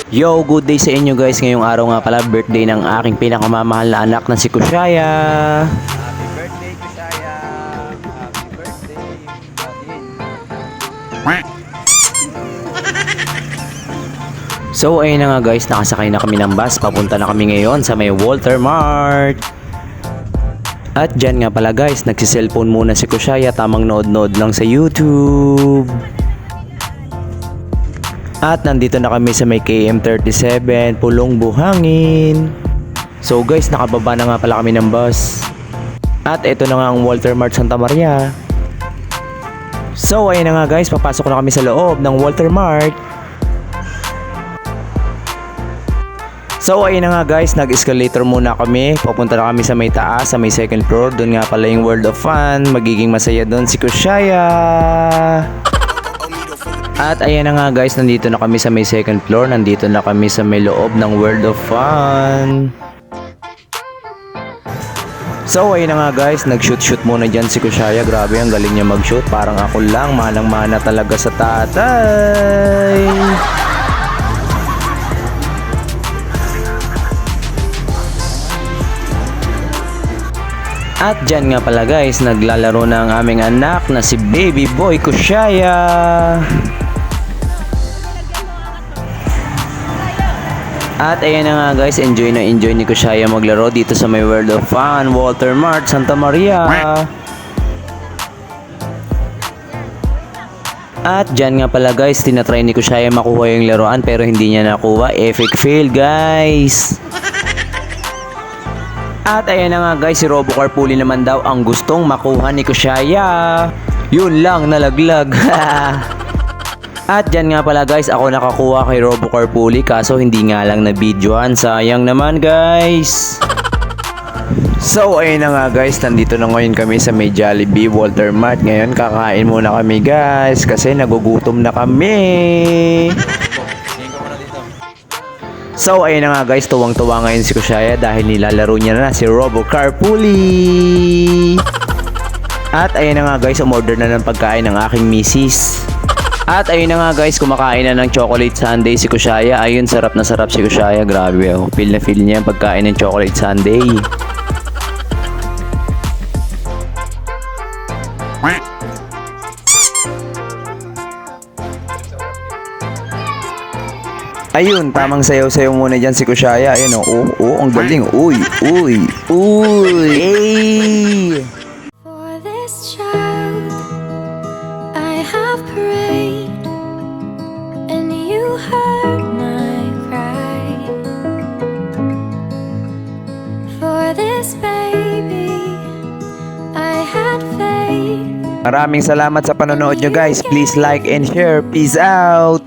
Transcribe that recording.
Yo, good day sa inyo guys. Ngayong araw nga pala, birthday ng aking pinakamamahal na anak na si Kushaya. Happy birthday, Kushaya! Happy birthday! So ayun na nga guys, nakasakay na kami ng bus. Papunta na kami ngayon sa may Walter Mart. At dyan nga pala guys, nagsiselfone muna si Kushaya. Tamang nood-nood lang sa YouTube. At nandito na kami sa may KM37, Pulong Buhangin. So guys, nakababa na nga pala kami ng bus. At ito na nga ang Walter Mart Santa Maria. So ayun na nga guys, papasok na kami sa loob ng Walter Mart. So ayun na nga guys, nag-escalator muna kami. Papunta na kami sa may taas, sa may second floor. Doon nga pala yung World of Fun. Magiging masaya doon si Kushaya. At ayan na nga guys, nandito na kami sa may second floor. Nandito na kami sa may loob ng World of Fun. So ayun na nga guys, nag-shoot muna dyan si Kushaya. Grabe, ang galing niya mag-shoot. Parang ako lang, manang-mana talaga sa tatay. At dyan nga pala guys, naglalaro na ang aming anak na si Baby Boy Kushaya. At ayan na nga guys, enjoy na enjoy ni Kushaya maglaro dito sa may World of Fun, Walter Mart, Santa Maria. At dyan nga pala guys, tinatry ni Kushaya makuha yung laruan pero hindi niya nakuha. Epic fail guys. At ayan na nga guys, si Robo Carpuli naman daw ang gustong makuha ni Kushaya. Yun lang, nalaglag. At dyan nga pala guys, ako nakakuha kay Robo Carpuli kaso hindi nga lang na videoan. Sayang naman guys. So ayun na nga guys, nandito na ngayon kami sa may Jollibee Walter Mart. Ngayon kakain muna kami guys kasi nagugutom na kami. So ayun na nga guys, tuwang-tuwa ngayon si Kushaya dahil nilalaro niya na si Robo Carpuli. At ayun na nga guys, umorder na ng pagkain ng aking misis. At ayun na nga guys, kumakain na ng chocolate sundae si Kushaya. Ayun, sarap na sarap si Kushaya. Grabe oh, feel na feel niya yung pagkain ng chocolate sundae. Ayun, tamang sayaw-sayaw muna dyan si Kushaya. Ayun oh, ang galing. Uy. Hey! For this child, I have prayed, and you heard my cry. For this baby, I had faith. Maraming salamat sa panonood nyo guys. Please like and share. Peace out!